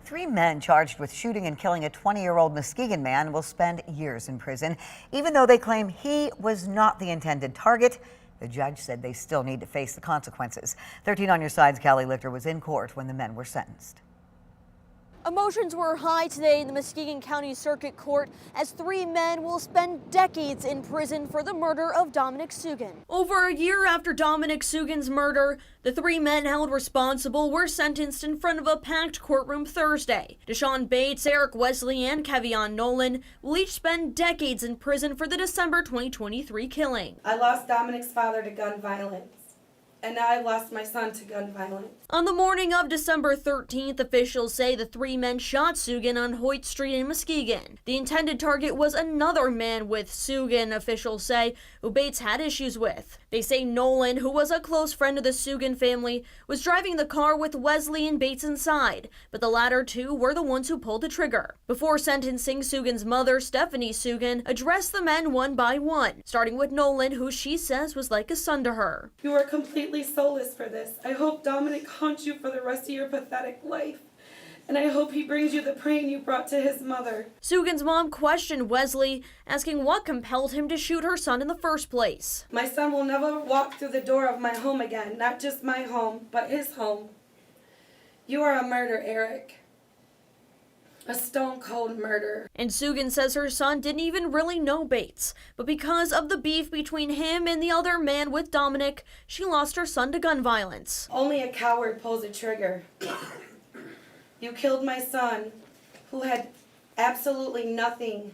Three men charged with shooting and killing a 20-year-old Muskegon man will spend years in prison. Even though they claim he was not the intended target, the judge said they still need to face the consequences. 13 on your side's Callie Lichter was in court when the men were sentenced. Emotions were high today in the Muskegon County Circuit Court as three men will spend decades in prison for the murder of Dominic Sugin. Over a year after Dominic Sugin's murder, the three men held responsible were sentenced in front of a packed courtroom Thursday. Deshaun Bates, Eric Wesley, and Kevion Nolan will each spend decades in prison for the December 2023 killing. I lost Dominic's father to gun violence. And now I've lost my son to gun violence. On the morning of December 13th, officials say the three men shot Sugin on Hoyt Street in Muskegon. The intended target was another man with Sugin, officials say, who Bates had issues with. They say Nolan, who was a close friend of the Sugin family, was driving the car with Wesley and Bates inside, but the latter two were the ones who pulled the trigger. Before sentencing, Sugin's mother, Stephanie Sugin, addressed the men one by one, starting with Nolan, who she says was like a son to her. You are completely soulless for this. I hope Dominic haunts you for the rest of your pathetic life. And I hope he brings you the pain you brought to his mother. Sugin's mom questioned Wesley, asking what compelled him to shoot her son in the first place. My son will never walk through the door of my home again. Not just my home, but his home. You are a murderer, Eric. A stone-cold murder. And Sugin says her son didn't even really know Bates, but because of the beef between him and the other man with Dominic, she lost her son to gun violence. Only a coward pulls a trigger. You killed my son, who had absolutely nothing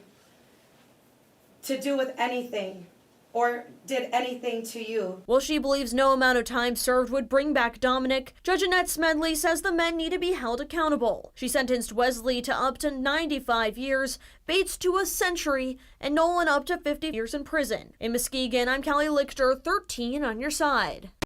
to do with anything or did anything to you. While she believes no amount of time served would bring back Dominic, Judge Annette Smedley says the men need to be held accountable. She sentenced Wesley to up to 95 years, Bates to a century, and Nolan up to 50 years in prison. In Muskegon, I'm Callie Lichter, 13 on your side.